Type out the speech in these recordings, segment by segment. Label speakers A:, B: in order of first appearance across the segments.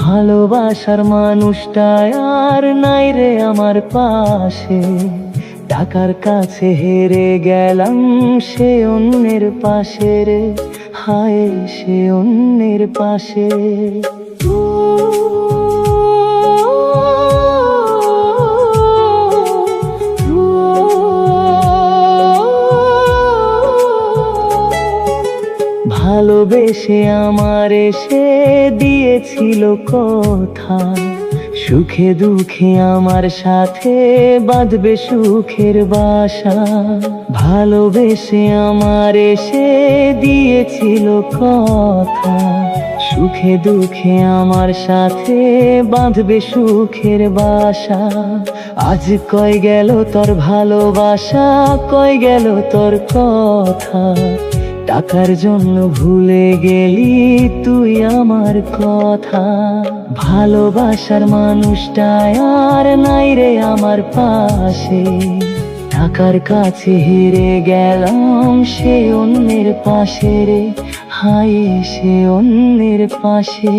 A: ভালোবাসার মানুষটা আর নাই রে আমার পাশে, টাকার কাছে হেরে গেলাম সে অন্যের পাশে রে, হায় সে অন্যের পাশে। ভালোবেসে আমার এসে দিয়েছিল কথা, সুখে দুঃখে আমার সাথে বাঁধবে সুখের বাসা। ভালোবেসে আমার এসে দিয়েছিল কথা, সুখে দুঃখে আমার সাথে বাঁধবে সুখের বাসা। আজ কই গেল তোর ভালোবাসা, কই গেল তোর কথা, টাকার জন্য ভুলে গেলি তুই আমার কথা। ভালোবাসার মানুষটা আর নাই রে আমার পাশে, টাকার কাছে হেরে গেলাম সে অন্যের পাশে রে, হায় সে অন্যের পাশে।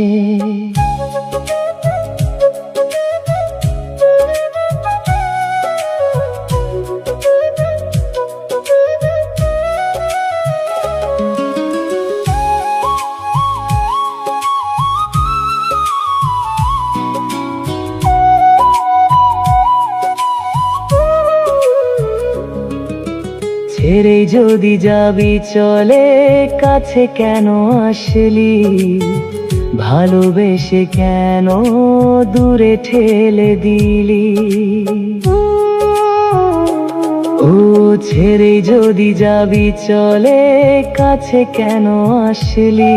A: ছেড়ে যদি যাবি চলে, কাছে কেন আসলি, ভালোবেসে কেন দূরে ঠেলে দিলি। ও ছেড়ে যদি যাবি চলে, কাছে কেন আসলি,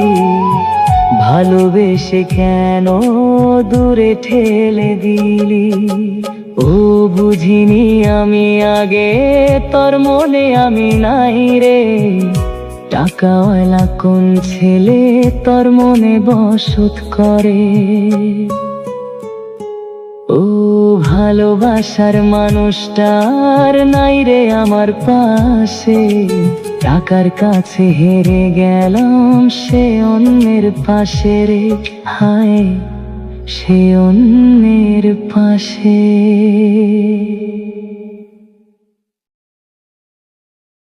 A: ভালোবেসে কেন দূরে ঠেলে দিলি। ও বুঝিনি আমি আগে তোর মনে আমি নাই রে, টাকাওয়ালা কোন ছেলে তোর মনে বসত করে। ও ভালোবাসার মানুষটা আর নাই রে আমার পাশে, টাকার কাছে হেরে গেলাম সে অন্যের পাশে রে, হায় সে অন্যের পাশে।